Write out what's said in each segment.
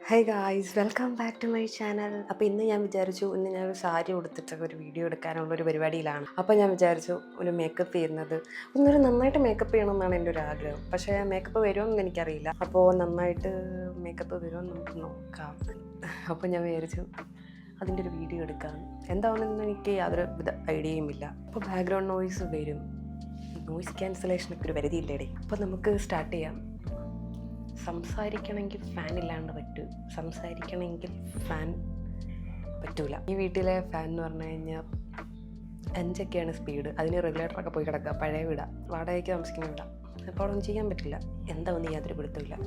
Hi guys, welcome back to my channel. അപ്പോൾ ഇന്ന് ഞാൻ വിചാരിച്ചു ഞാനൊരു സാരി ഉടുത്തിട്ട് ഒരു വീഡിയോ എടുക്കാനുള്ളൊരു പരിപാടിയിലാണ്. അപ്പോൾ ഞാൻ വിചാരിച്ചു ഒരു മേക്കപ്പ് ചെയ്യുന്നത് ഒന്നൊരു നന്നായിട്ട് മേക്കപ്പ് ചെയ്യണമെന്നാണ് എൻ്റെ ഒരു ആഗ്രഹം. പക്ഷേ മേക്കപ്പ് വരുമെന്ന് എനിക്കറിയില്ല. അപ്പോൾ നന്നായിട്ട് മേക്കപ്പ് വരുമെന്ന് നമുക്ക് നോക്കാം. അപ്പോൾ ഞാൻ വിചാരിച്ചു അതിൻ്റെ ഒരു വീഡിയോ എടുക്കാം. എന്താണെന്ന് എനിക്ക് യാതൊരു വിധ ഐഡിയയും ഇല്ല. അപ്പോൾ ബാക്ക്ഗ്രൗണ്ട് നോയ്സ് വരും. നോയ്സ് ക്യാൻസലേഷനൊക്കെ ഒരു പരിധിയില്ലേടെ. അപ്പോൾ നമുക്ക് സ്റ്റാർട്ട് ചെയ്യാം. സംസാരിക്കണമെങ്കിൽ ഫാൻ ഇല്ലാണ്ട് പറ്റൂ, സംസാരിക്കണമെങ്കിൽ ഫാൻ പറ്റൂല. ഈ വീട്ടിലെ ഫാൻ എന്ന് പറഞ്ഞു കഴിഞ്ഞാൽ 5ഒക്കെയാണ് സ്പീഡ്. അതിന് റെഗുലേറ്ററൊക്കെ പോയി കിടക്കുക. പഴയ വീടാ, വാടകയ്ക്ക് താമസിക്കുന്ന വീടാ. അപ്പോൾ ഒന്നും ചെയ്യാൻ പറ്റില്ല. എന്താ ഒന്നും യാതൊരു പിടുത്തമില്ല.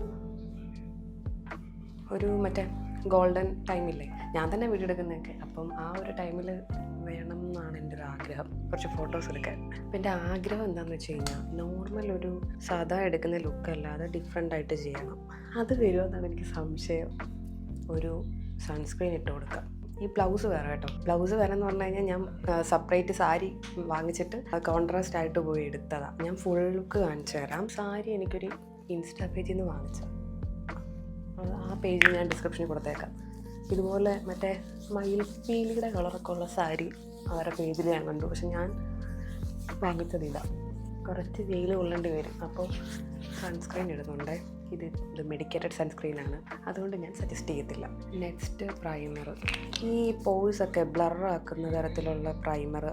ഒരു മറ്റേ ഗോൾഡൻ ടൈമില്ലേ, ഞാൻ തന്നെ വീഡിയോ എടുക്കുന്നതൊക്കെ. അപ്പം ആ ഒരു ടൈമിൽ വേണം എന്നാണ് എൻ്റെ ഒരു ആഗ്രഹം, കുറച്ച് ഫോട്ടോസ് എടുക്കാൻ. അപ്പം എൻ്റെ ആഗ്രഹം എന്താണെന്ന് വെച്ച് കഴിഞ്ഞാൽ നോർമൽ ഒരു സാധാ എടുക്കുന്ന ലുക്കല്ലാതെ ഡിഫറെൻ്റ് ആയിട്ട് ചെയ്യണം. അത് വരുമെന്നാണ് എനിക്ക് സംശയം. ഒരു സൺസ്ക്രീൻ ഇട്ട് കൊടുക്കാം. ഈ ബ്ലൗസ് വേറെ കേട്ടോ. ബ്ലൗസ് വേറെ എന്ന് പറഞ്ഞു കഴിഞ്ഞാൽ ഞാൻ സെപ്പറേറ്റ് സാരി വാങ്ങിച്ചിട്ട് കോൺട്രാസ്റ്റ് ആയിട്ട് പോയി എടുത്തതാണ്. ഞാൻ ഫുൾ ലുക്ക് കാണിച്ചു തരാം. സാരി എനിക്കൊരു ഇൻസ്റ്റാ പേജിൽ നിന്ന് വാങ്ങിച്ചത്. ആ പേജ് ഞാൻ ഡിസ്ക്രിപ്ഷനിൽ കൊടുത്തേക്കാം. ഇതുപോലെ മറ്റേ മയിൽപ്പീലിയുടെ കളറൊക്കെ ഉള്ള സാരി അവരുടെ പേജിൽ ഞാൻ കണ്ടു. പക്ഷെ ഞാൻ വാങ്ങിച്ചതില്ല. കുറച്ച് വെയിൽ കൊള്ളേണ്ടി വരും. അപ്പോൾ സൺസ്ക്രീൻ ഇടുന്നുണ്ട്. ഇത് മെഡിക്കേറ്റഡ് സൺസ്ക്രീനാണ്, അതുകൊണ്ട് ഞാൻ സജസ്റ്റ് ചെയ്യത്തില്ല. Next primer. ഈ പോഴ്സൊക്കെ ബ്ലറാക്കുന്ന തരത്തിലുള്ള പ്രൈമർ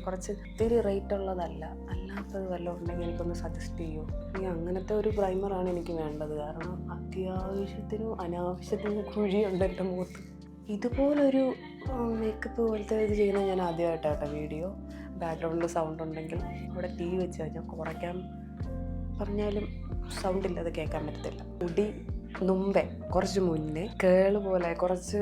കുറച്ച് ഇത്തിരി റേറ്റ് ഉള്ളതല്ല. അല്ലാത്തത് വല്ലതും ഉണ്ടെങ്കിൽ എനിക്കൊന്ന് സജസ്റ്റ് ചെയ്യൂ. അങ്ങനത്തെ ഒരു പ്രൈമറാണ് എനിക്ക് വേണ്ടത്. കാരണം അത്യാവശ്യത്തിനും അനാവശ്യത്തിനും കുഴിയുണ്ട് എൻ്റെ മുഖത്ത്. ഇതുപോലൊരു മേക്കപ്പ് പോലത്തെ ഇത് ചെയ്യുന്നത് ഞാൻ ആദ്യമായിട്ടാട്ടോ വീഡിയോ. ബാക്ക്ഗ്രൗണ്ടിൽ സൗണ്ട് ഉണ്ടെങ്കിൽ അവിടെ ടി വി വെച്ച് കഴിഞ്ഞാൽ കുറയ്ക്കാൻ പറഞ്ഞാലും സൗണ്ടില്ലാതെ കേൾക്കാൻ പറ്റത്തില്ല. മുടി മുമ്പേ കുറച്ച് മുന്നേ കേള് പോലെ കുറച്ച്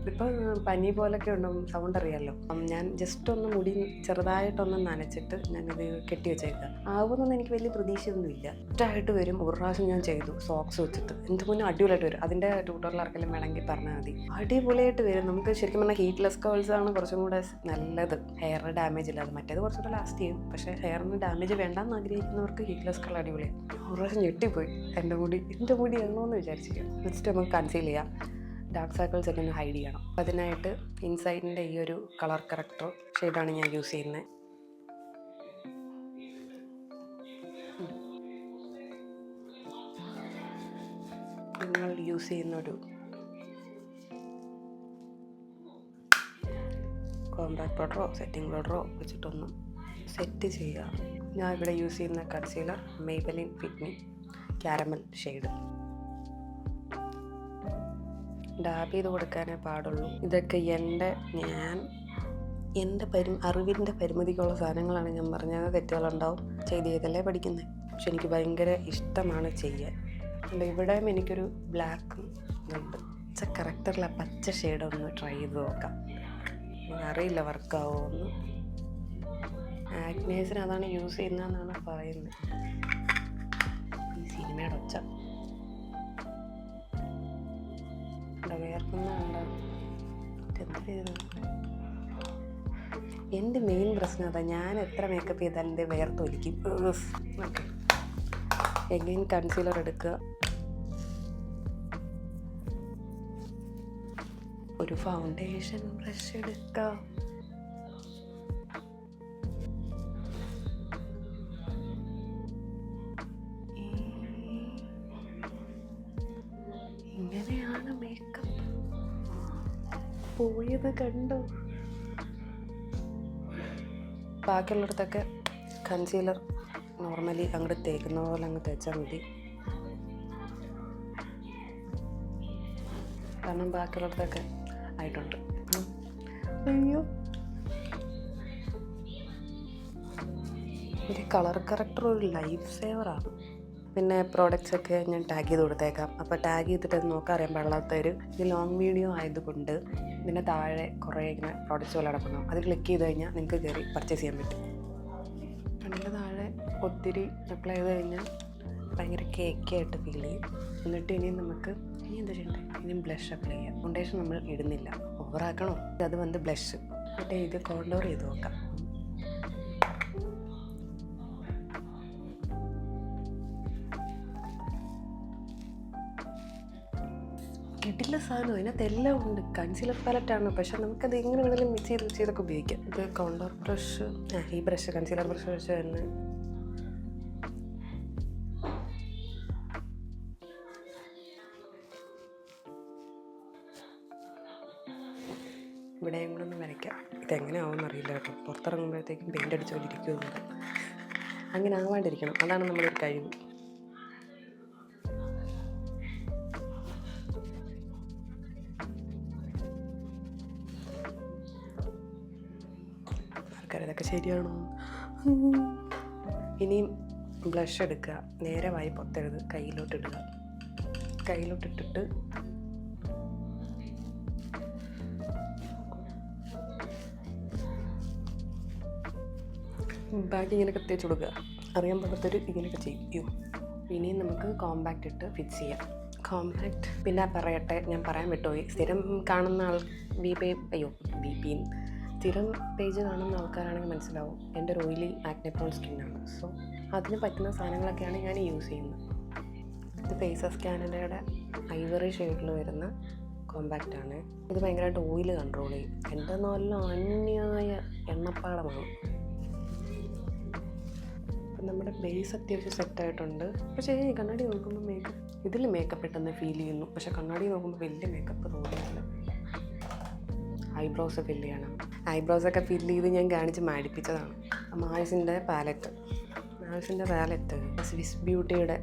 ഇപ്പം പനി പോലൊക്കെ ഉണ്ടാവും, സൗണ്ട് അറിയാമല്ലോ. ഞാൻ ജസ്റ്റ് ഒന്ന് മുടി ചെറുതായിട്ടൊന്ന് നനച്ചിട്ട് ഞാനത് കെട്ടി വെച്ചേക്കാം. ആവുമെന്നൊന്നും എനിക്ക് വലിയ പ്രതീക്ഷയൊന്നുമില്ല. ഒറ്റായിട്ട് വരും. ഒരു പ്രാവശ്യം ഞാൻ ചെയ്തു സോക്സ് വെച്ചിട്ട്. എൻ്റെ മുന്നേ അടിപൊളിയായിട്ട് വരും. അതിൻ്റെ ട്യൂട്ടോറിയൽ ആർക്കെങ്കിലും വേണമെങ്കിൽ പറഞ്ഞാൽ മതി. അടിപൊളിയായിട്ട് വരും. നമുക്ക് ശരിക്കും പറഞ്ഞാൽ ഹീറ്റ്ലെസ് കേൾസാണ് കുറച്ചും കൂടെ നല്ലത്. ഹെയർ ഡാമേജ് ഇല്ലാതെ. മറ്റേത് കുറച്ചുകൂടെ ലാസ്റ്റ് ചെയ്യും. പക്ഷേ ഹെയറിന് ഡാമേജ് വേണ്ടാന്ന് ആഗ്രഹിക്കുന്നവർക്ക് ഹീറ്റ്ലെസ് കളർ അടിപൊളിയാണ്. ഒരു പ്രാവശ്യം ഞെട്ടിപ്പോയി. എൻ്റെ മുടി എണ്ണോന്ന് വിചാരിച്ചിരിക്കും. നെക്സ്റ്റ് നമുക്ക് കൺസീൽ ചെയ്യാം. ഡാർക്ക് സർക്കിൾസ് ഒക്കെ ഒന്ന് ഹൈഡ് ചെയ്യണം. അതിനായിട്ട് ഇൻസൈഡിൻ്റെ ഈ ഒരു കളർ കറക്റ്റർ ഷെയ്ഡാണ് ഞാൻ യൂസ് ചെയ്യുന്നത്. നിങ്ങൾ യൂസ് ചെയ്യുന്നൊരു കോമ്പാക്ട് പൗഡറോ സെറ്റിംഗ് പൗഡറോ വെച്ചിട്ടൊന്ന് സെറ്റ് ചെയ്യുക. ഞാൻ ഇവിടെ യൂസ് ചെയ്യുന്ന കൺസീലർ മെയ്ബെലിൻ ഫിറ്റ് മി ക്യാരമൽ ഷെയ്ഡ്. ഡാബ് ചെയ്ത് കൊടുക്കാനേ പാടുള്ളൂ. ഇതൊക്കെ എൻ്റെ അറിവിൻ്റെ പരിമിതിക്കുള്ള സാധനങ്ങളാണ്. ഞാൻ പറഞ്ഞത് തെറ്റുകളുണ്ടാവും, ചെയ്തല്ലേ പഠിക്കുന്നത്. പക്ഷെ എനിക്ക് ഭയങ്കര ഇഷ്ടമാണ് ചെയ്യാൻ. അതുകൊണ്ട് ഇവിടെയും എനിക്കൊരു ബ്ലാക്കും ഇതുണ്ട്. കറക്റ്ററിലെ പച്ച ഷെയ്ഡ് ഒന്ന് ട്രൈ ചെയ്ത് നോക്കാം. അറിയില്ല വർക്കാവോ എന്ന്. ആക്നേസിന് അതാണ് യൂസ് ചെയ്യുന്നതെന്നാണ് പറയുന്നത്. ഈ സിനിമയുടെ ഒച്ച എൻ്റെ മെയിൻ പ്രശ്നം അതാ. ഞാൻ എത്ര മേക്കപ്പ് ചെയ്താലും എൻ്റെ വേർത്തൊലിക്കും. ഓക്കെ, എഗെയിൻ കൺസീലർ എടുക്കുക. ഒരു ഫൗണ്ടേഷൻ ബ്രഷ് എടുക്കുക. ഇങ്ങനെയാണ് മേക്കപ്പ് പോയത് കണ്ടോ. ബാക്കിയുള്ളിടത്തൊക്കെ കൺസീലർ നോർമലി അങ്ങോട്ട് തേക്കുന്ന പോലെ അങ്ങ് തേച്ചാൽ മതി. കാരണം ബാക്കിയുള്ളിടത്തൊക്കെ ആയിട്ടുണ്ട്. അയ്യോ, ഒരു കളർ കറക്റ്റർ ഒരു ലൈഫ് സേവറാണ്. പിന്നെ പ്രോഡക്റ്റ്സൊക്കെ ഞാൻ ടാഗ് ചെയ്ത് കൊടുത്തേക്കാം. അപ്പോൾ ടാഗ് ചെയ്തിട്ട് അത് നോക്കാൻ അറിയാൻ പാടില്ലാത്തവർ, ഇത് ലോങ് വീഡിയോ ആയതുകൊണ്ട് ഇതിൻ്റെ താഴെ കുറേ ഇങ്ങനെ പ്രോഡക്റ്റ്സ് പോലെ കിടക്കുന്നു. അത് ക്ലിക്ക് ചെയ്ത് കഴിഞ്ഞാൽ നിങ്ങൾക്ക് കയറി പർച്ചേസ് ചെയ്യാൻ പറ്റും. അതിൻ്റെ താഴെ ഒത്തിരി അപ്ലൈ ചെയ്ത് കഴിഞ്ഞാൽ ഭയങ്കര കേക്കായിട്ട് ഫീൽ ചെയ്യും. എന്നിട്ട് ഇനി എന്താ ചെയ്യണ്ടേ, ഇനിയും ബ്ലഷ് അപ്ലൈ ചെയ്യാം. ഫൗണ്ടേഷൻ നമ്മൾ ഇടുന്നില്ല, ഓവറാക്കണോ. അത് വന്ന് ബ്ലഷ് എന്നിട്ട് ഇത് കോണ്ടോർ ചെയ്ത് നോക്കാം. കിട്ടില്ല സാധനം, അതിനകത്ത് എല്ലാം ഉണ്ട്. കൺസീലർ പാലറ്റാണ്, പക്ഷെ നമുക്കത് എങ്ങനെ വേണമെങ്കിലും മിക്സ് ചെയ്തൊക്കെ ഉപയോഗിക്കാം. ഇത് കോണ്ടൂർ ബ്രഷ്, ഈ ബ്രഷ് കൺസീലർ ബ്രഷ് വെച്ച് തന്നെ ഇവിടെയും കൂടെ ഒന്ന് വരയ്ക്കാം. ഇതെങ്ങനെ ആവുമെന്ന് അറിയില്ല കേട്ടോ, പുറത്തിറങ്ങുമ്പോഴത്തേക്കും പെയിൻ്റ് അടിച്ചുകൊണ്ടിരിക്കുന്നുണ്ട്. അങ്ങനെ ആവാണ്ടിരിക്കണം, അതാണ് നമ്മുടെ ഒരു കഴിവ്. ആൾക്കാർ ഇതൊക്കെ ശരിയാണോ? ഇനിയും ബ്ലഷ് എടുക്കുക, നേരെ വായി പൊത്തരുത്, കയ്യിലോട്ടിടുക. കയ്യിലോട്ടിട്ടിട്ട് ബാക്കി ഇങ്ങനെയൊക്കെ തേച്ച് കൊടുക്കുക. അറിയാൻ പാടാത്തൊരു ഇങ്ങനെയൊക്കെ ചെയ്യും. ഇനിയും നമുക്ക് കോമ്പാക്റ്റ് ഇട്ട് ഫിക്സ് ചെയ്യാം. കോമ്പാക്റ്റ് പിന്നെ പറയട്ടെ, ഞാൻ പറയാൻ വിട്ടുപോയി. സ്ഥിരം കാണുന്ന സ്ഥിരം പേജ് കാണുന്ന ആൾക്കാരാണെങ്കിൽ മനസ്സിലാവും, എൻ്റെ ഒരു ഓയിലി ആക്നെ പ്രോൺ സ്കിന്നാണ്. സോ അതിന് പറ്റുന്ന സാധനങ്ങളൊക്കെയാണ് ഞാൻ യൂസ് ചെയ്യുന്നത്. ഇത് ഫേസസ് കാനഡയുടെ ഐവറി ഷെയ്ഡിൽ വരുന്ന കോമ്പാക്റ്റാണ്. ഇത് ഭയങ്കരമായിട്ട് ഓയിൽ കൺട്രോൾ ചെയ്യും. എൻ്റെ നല്ല അന്യായ എണ്ണപ്പാടമാണ്. നമ്മുടെ ബേസ് അത്യാവശ്യം സെറ്റായിട്ടുണ്ട്. പക്ഷേ കണ്ണാടി നോക്കുമ്പോൾ ഇതിൽ മേക്കപ്പ് ഇട്ടെന്ന് ഫീൽ ചെയ്യുന്നു, പക്ഷെ കണ്ണാടി നോക്കുമ്പോൾ വലിയ മേക്കപ്പ് തോന്നുന്നില്ല. ഐബ്രോസ് ഫില്ല് ചെയ്യണം. ഐബ്രോസൊക്കെ ഫില്ല് ചെയ്ത് ഞാൻ കാണിച്ച് മാടിപ്പിച്ചതാണ്. മാൾസിൻ്റെ പാലറ്റ് സ്വിസ് ബ്യൂട്ടിയുടെ,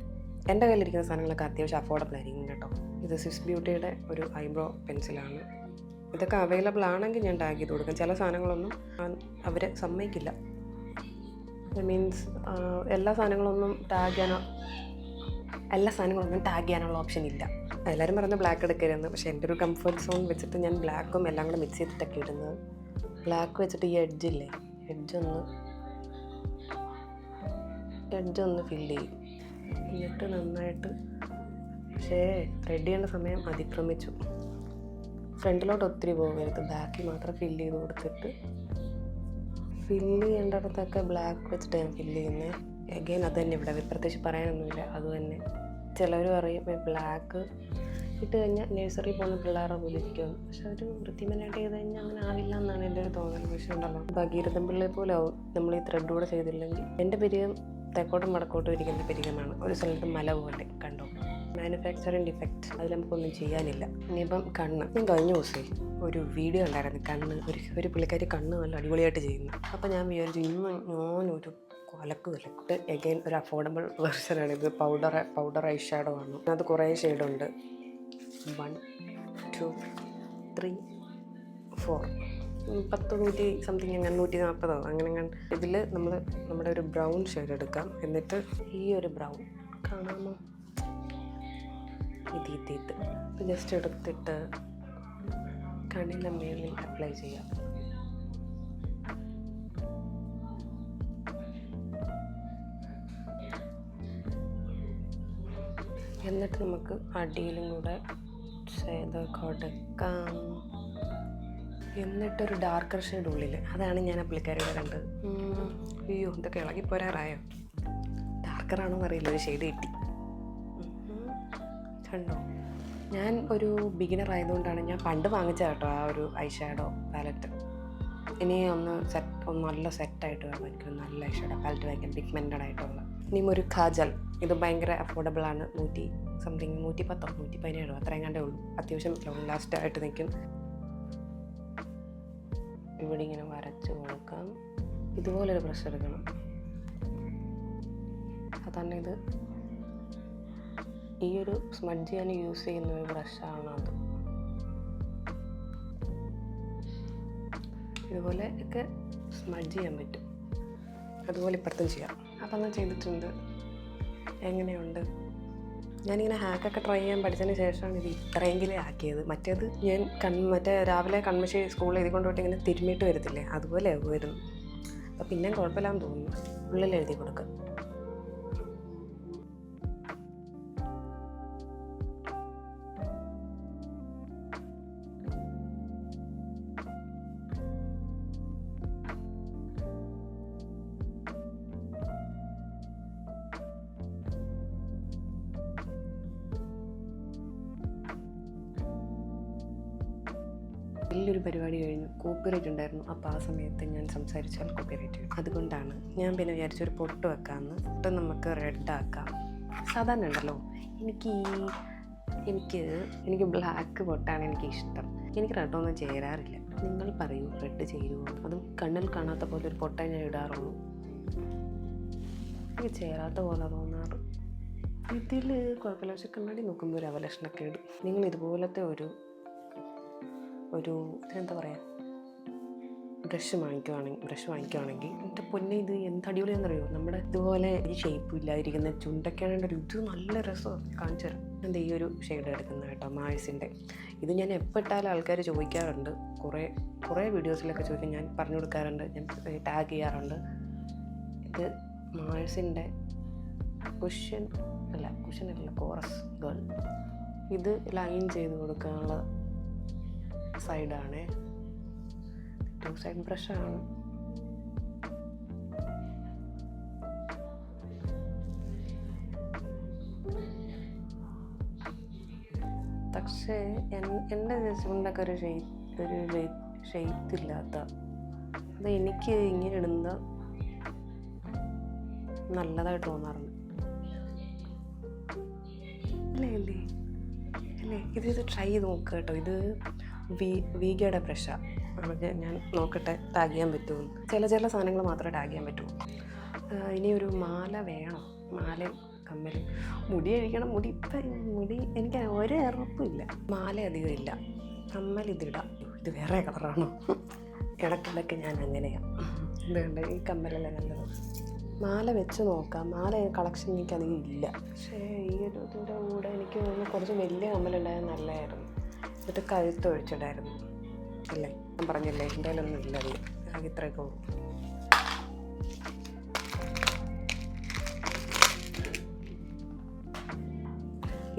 എൻ്റെ കയ്യിലിരിക്കുന്ന സാധനങ്ങളൊക്കെ അത്യാവശ്യം അഫോർഡബിൾ ആയിരിക്കും കേട്ടോ. ഇത് സ്വിസ് ബ്യൂട്ടിയുടെ ഒരു ഐബ്രോ പെൻസിലാണ്. ഇതൊക്കെ അവൈലബിൾ ആണെങ്കിൽ ഞാൻ ടാഗ് ചെയ്ത് കൊടുക്കാം. ചില സാധനങ്ങളൊന്നും അവർ സമ്മതിക്കില്ല. മീൻസ് എല്ലാ സാധനങ്ങളൊന്നും ടാഗ് ചെയ്യാനുള്ള ഓപ്ഷൻ ഇല്ല. എല്ലാവരും പറയുന്നത് ബ്ലാക്ക് എടുക്കരുതെന്ന്, പക്ഷേ എൻ്റെ ഒരു കംഫർട്ട് സോൺ വെച്ചിട്ട് ഞാൻ ബ്ലാക്കും എല്ലാം കൂടെ മിക്സ് ചെയ്തിട്ടൊക്കെ ഇടുന്നത്. ബ്ലാക്ക് വെച്ചിട്ട് ഈ എഡ്ജ് ഒന്ന് ഫില്ല് ചെയ്യും. എന്നിട്ട് നന്നായിട്ട്, പക്ഷേ ത്രെഡ് ചെയ്യേണ്ട സമയം അതിക്രമിച്ചു. ഫ്രണ്ടിലോട്ട് ഒത്തിരി പോകരുത്, ബാക്കിൽ മാത്രം ഫില്ല് ചെയ്ത് കൊടുത്തിട്ട്, ഫില്ല് ചെയ്യേണ്ടിടത്തൊക്കെ ബ്ലാക്ക് വെച്ചിട്ട് ഞാൻ ഫില്ല് ചെയ്യുന്നത്. എഗെയിൻ അത് തന്നെ ഇവിടെ പ്രത്യേകിച്ച് പറയാനൊന്നുമില്ല. അത് തന്നെ ചിലർ പറയും ബ്ലാക്ക് ഇട്ട് കഴിഞ്ഞാൽ നഴ്സറി പോകുന്ന പിള്ളേരെ പോലെ ഇരിക്കുമെന്ന്. പക്ഷെ ഒരു വൃത്തിമനായിട്ട് ചെയ്ത് കഴിഞ്ഞാൽ അങ്ങനെ ആവില്ല എന്നാണ് എൻ്റെ ഒരു തോന്നൽ. പക്ഷേ ഉണ്ടല്ലോ, ഭഗീരഥൻ പിള്ളയെ പോലെ ആവും നമ്മൾ ഈ ത്രെഡ് കൂടെ ചെയ്തില്ലെങ്കിൽ. എൻ്റെ പിരികം തെക്കോട്ടും വടക്കോട്ടും ഇരിക്കുന്ന പിരികമാണ്. ഒരു സ്ഥലത്ത് മല പോലെ കണ്ടോ. മാനുഫാക്ചറിങ് ഡിഫക്റ്റ്, അതിൽ നമുക്കൊന്നും ചെയ്യാനില്ല. ഇനിയിപ്പം കണ്ണ്, ഞാൻ കഴിഞ്ഞ ദിവസമേ ഒരു വീഡിയോ ഉണ്ടായിരുന്നു, കണ്ണ് ഒരു പുള്ളിക്കാരി കണ്ണ് നല്ല അടിപൊളിയായിട്ട് ചെയ്യുന്നു. അപ്പോൾ ഞാൻ വിചാരിച്ചു ഇന്ന് ഞാനൊരു കലക്ക് എഗെയിൻ ഒരു അഫോർഡബിൾ വെർഷനാണ് ഇത്. പൗഡർ ഐ ഷാഡോ ആണ്. അത് കുറേ ഷെയ്ഡുണ്ട്. 1 2 3 4 100 സംതിങ്, അങ്ങനെ 140 അങ്ങനെ. ഇതിൽ നമ്മുടെ ഒരു ബ്രൗൺ ഷെയ്ഡ് എടുക്കാം. എന്നിട്ട് ഈ ഒരു ബ്രൗൺ കാണാമോ, ഇത് ജസ്റ്റ് എടുത്തിട്ട് കണ്ണിൻ്റെ മേളിൽ അപ്ലൈ ചെയ്യാം. എന്നിട്ട് നമുക്ക് അടിയിലും കൂടെ ചെയ്ത് കൊടുക്കാം. എന്നിട്ടൊരു ഡാർക്കർ ഷെയ്ഡ് ഉള്ളിൽ, അതാണ് ഞാൻ പുള്ളിക്കാരിയുടെ കണ്ടത്. അയ്യോ, ഇതൊക്കെ ഇളകി പോരാറായോ? ഡാർക്കറാണോ എന്നറിയില്ല, ഒരു ഷെയ്ഡ് കിട്ടി. കണ്ടോ, ഞാൻ ഒരു ബിഗിനർ ആയതുകൊണ്ടാണ് ഞാൻ പണ്ട് വാങ്ങിച്ച കേട്ടോ ആ ഒരു ഐ ഷാഡോ പാലറ്റ്. ഇനി ഒന്ന് നല്ല സെറ്റായിട്ട് വേണം എനിക്കൊരു നല്ല ഐ ഷാഡോ പാലറ്റ് വാങ്ങിക്കാൻ, പിഗ്മെൻറ്റഡ് ആയിട്ടുള്ള. ഇനിയും ഒരു കാജൽ, ഇത് ഭയങ്കര അഫോർഡബിളാണ്. 100 സംതിങ്, 110 117 അത്രയും കണ്ടേ ഉള്ളൂ. അത്യാവശ്യം ലോങ് ലാസ്റ്റ് ആയിട്ട് നിൽക്കും. ഇവിടെ ഇങ്ങനെ വരച്ച് കൊടുക്കാം. ഇതുപോലൊരു ബ്രഷ് എടുക്കണം. അതാണ് ഇത്. ഈ ഒരു സ്മഡ്ജ് ചെയ്യാൻ യൂസ് ചെയ്യുന്ന ഒരു ബ്രഷാണ് അത്. ഇതുപോലെ ഒക്കെ സ്മഡ്ജ് ചെയ്യാൻ പറ്റും. അതുപോലെ ഇപ്പുറത്തും ചെയ്യാം. അപ്പം ഞാൻ ചെയ്തിട്ടുണ്ട്. എങ്ങനെയുണ്ട്? ഞാനിങ്ങനെ ഹാക്കൊക്കെ ട്രൈ ചെയ്യാൻ പഠിച്ചതിന് ശേഷമാണ് ഇത് ഇത്രയെങ്കിലും ആക്കിയത്. മറ്റേത് ഞാൻ രാവിലെ കൺമഷി സ്കൂളിൽ എഴുതി കൊണ്ടുപോയിട്ട് ഇങ്ങനെ തിരുമ്മിയിട്ട് വരത്തില്ലേ, അതുപോലെ ആകുമായിരുന്നു. അപ്പം പിന്നെ കുഴപ്പമില്ലാന്ന് തോന്നുന്നു. ഉള്ളിൽ എഴുതി കൊടുക്കുക. വലിയൊരു പരിപാടി കഴിഞ്ഞു, കോപ്പിറൈറ്റ് ഉണ്ടായിരുന്നു. അപ്പോൾ ആ സമയത്ത് ഞാൻ സംസാരിച്ചാൽ കോപ്പിറൈറ്റ് വരും. അതുകൊണ്ടാണ് ഞാൻ പിന്നെ വിചാരിച്ചൊരു പൊട്ട് വെക്കാമെന്ന്. പൊട്ട് നമുക്ക് റെഡ് ആക്കാം. സാധാരണ ഉണ്ടല്ലോ എനിക്ക് ബ്ലാക്ക് പൊട്ടാണ് എനിക്കിഷ്ടം. എനിക്ക് റെഡൊന്നും ചേരാറില്ല. നിങ്ങൾ പറയൂ, റെഡ് ചേരുമോ? അതും കണ്ണിൽ കാണാത്ത പോലെ ഒരു പൊട്ടേ ഞാൻ ഇടാറുള്ളൂ. എനിക്ക് ചേരാത്ത പോലെ തോന്നാറ്. ഇതിൽ കുഴപ്പമില്ല, പക്ഷെ കണ്ണാടി നോക്കുമ്പോൾ ഒരു അവലക്ഷണമൊക്കെ ഇടും. നിങ്ങൾ ഇതുപോലത്തെ ഒരു എന്താ പറയുക, ബ്രഷ് വാങ്ങിക്കുവാണെങ്കിൽ എൻ്റെ പൊന്നെ, ഇത് എന്ത് അടിപൊളിയാണെന്നറിയോ? നമ്മുടെ ഇതുപോലെ ഈ ഷേപ്പ് ഇല്ലാതിരിക്കുന്ന ചുണ്ടൊക്കെയാണെങ്കിൽ ഇത് നല്ല രസമാണ്. കാണിച്ചു തരാം. എന്താ ഈ ഒരു ഷെയ്ഡ് എടുക്കുന്നത് കേട്ടോ, മാഴ്സിൻ്റെ. ഇത് ഞാൻ എപ്പോൾ ഇട്ടാലും ആൾക്കാർ ചോദിക്കാറുണ്ട്. കുറേ വീഡിയോസിലൊക്കെ ചോദിക്കും, ഞാൻ പറഞ്ഞു കൊടുക്കാറുണ്ട്, ഞാൻ ടാഗ് ചെയ്യാറുണ്ട്. ഇത് മാഴ്സിൻ്റെ കുഷ്യനല്ല കോറസ് ഗേൾ. ഇത് ലൈൻ ചെയ്ത് കൊടുക്കാനുള്ള സൈഡാണ്, 2 സൈഡ് ബ്രഷാണ്. പക്ഷേ എൻ്റെ ചുണ്ടൊക്കെ ഒരു ഷെയ്പ്പ് ഇല്ലാത്ത, അത് എനിക്ക് ഇങ്ങനെ ഇടുന്ന നല്ലതായിട്ട് തോന്നാറുണ്ട്. അല്ലേ ഇത് ട്രൈ ചെയ്ത് നോക്കുക കേട്ടോ. ഇത് വീഗയുടെ ബ്രഷാണ്. ഞാൻ നോക്കട്ടെ ടാഗ് ചെയ്യാൻ പറ്റുമോ. ചില സാധനങ്ങൾ മാത്രമേ ടാഗ് ചെയ്യാൻ പറ്റുമോ. ഇനി ഒരു മാല വേണം, മാലയും കമ്മലും. മുടി അഴിക്കണം. മുടി എനിക്ക് ഒരു ഉറപ്പില്ല. മാല അധികം ഇല്ല. കമ്മൽ ഇതിടാം. ഇത് വേറെ കളറാണോ? ഇടയ്ക്കിടയ്ക്ക് ഞാൻ അങ്ങനെയാണ്. ഇതുകൊണ്ട് ഈ കമ്മലല്ലേ നല്ലത്. മാല വെച്ച് നോക്കാം. മാല കളക്ഷൻ എനിക്കധികം ഇല്ല. പക്ഷേ ഈ ഒരു ഇതിൻ്റെ കൂടെ എനിക്ക് കുറച്ച് വലിയ കമ്മലുണ്ടായാൽ നല്ലതായിരുന്നു. എന്നിട്ട് കഴുത്ത് ഒഴിച്ചിടായിരുന്നു. അല്ലേ, ഞാൻ പറഞ്ഞില്ലേ എൻ്റെ കയ്യിലൊന്നും ഇല്ല. അത് ഇത്രയൊക്കെ പോകും.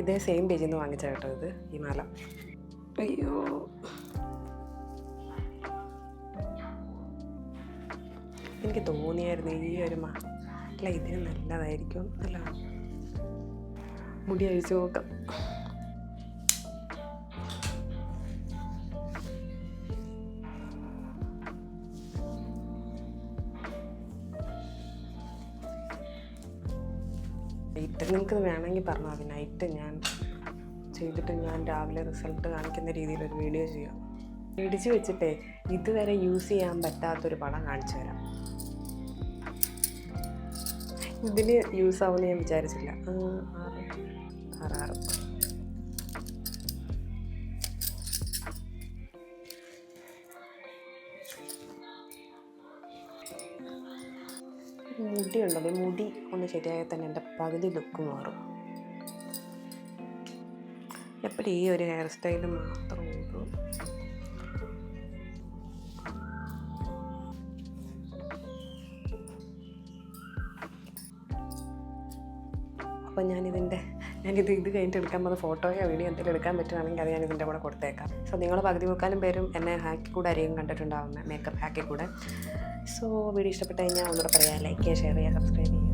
ഇതേ സെയിം പേജിൽ നിന്ന് വാങ്ങിച്ച കേട്ടോ ഇത്, ഈ മാല. അയ്യോ, എനിക്ക് തോന്നിയായിരുന്നു ഈ ഒരു അല്ല, ഇതിന് നല്ലതായിരിക്കും. അല്ല, മുടി അഴിച്ചു നോക്കാം. നൈറ്റ് നിങ്ങൾക്ക് വേണമെങ്കിൽ പറഞ്ഞാൽ മതി. നൈറ്റ് ഞാൻ ചെയ്തിട്ട് ഞാൻ രാവിലെ റിസൾട്ട് കാണിക്കുന്ന രീതിയിലൊരു വീഡിയോ ചെയ്യാം. ഇടിച്ച് വെച്ചിട്ടേ ഇതുവരെ യൂസ് ചെയ്യാൻ പറ്റാത്തൊരു പടം കാണിച്ചു തരാം. ഇതിന് യൂസ് ആവുമെന്ന് ഞാൻ വിചാരിച്ചില്ല. 6 മുടി ഉണ്ടല്ലോ, മുടി ഒന്ന് ശരിയായാൽ തന്നെ എൻ്റെ പകുതി ലുക്ക് മാറും. എപ്പോഴും ഈ ഒരു ഹെയർ സ്റ്റൈൽ മാത്രമേ ഉള്ളൂ. അപ്പോൾ ഇത് കഴിഞ്ഞിട്ട് എടുക്കാൻ പോകുന്ന ഫോട്ടോയോ വീഡിയോ എന്തെങ്കിലും എടുക്കാൻ പറ്റുകയാണെങ്കിൽ അത് ഞാൻ ഇതിൻ്റെ കൂടെ കൊടുത്തേക്കാം. സോ നിങ്ങൾ പകുതി മുക്കാലും പേരും എന്നെ ഹാക്കിൽ കൂടെ ആരെയും കണ്ടിട്ടുണ്ടാവുന്ന മേക്കപ്പ് ഹാക്കിൽ കൂടെ. സോ വീഡിയോ ഇഷ്ടപ്പെട്ട് കഴിഞ്ഞാൽ ഒന്നുകൂടെ പറയാം, ലൈക്ക് ചെയ്യുക, ഷെയർ ചെയ്യുക, സബ്സ്ക്രൈബ് ചെയ്യുക.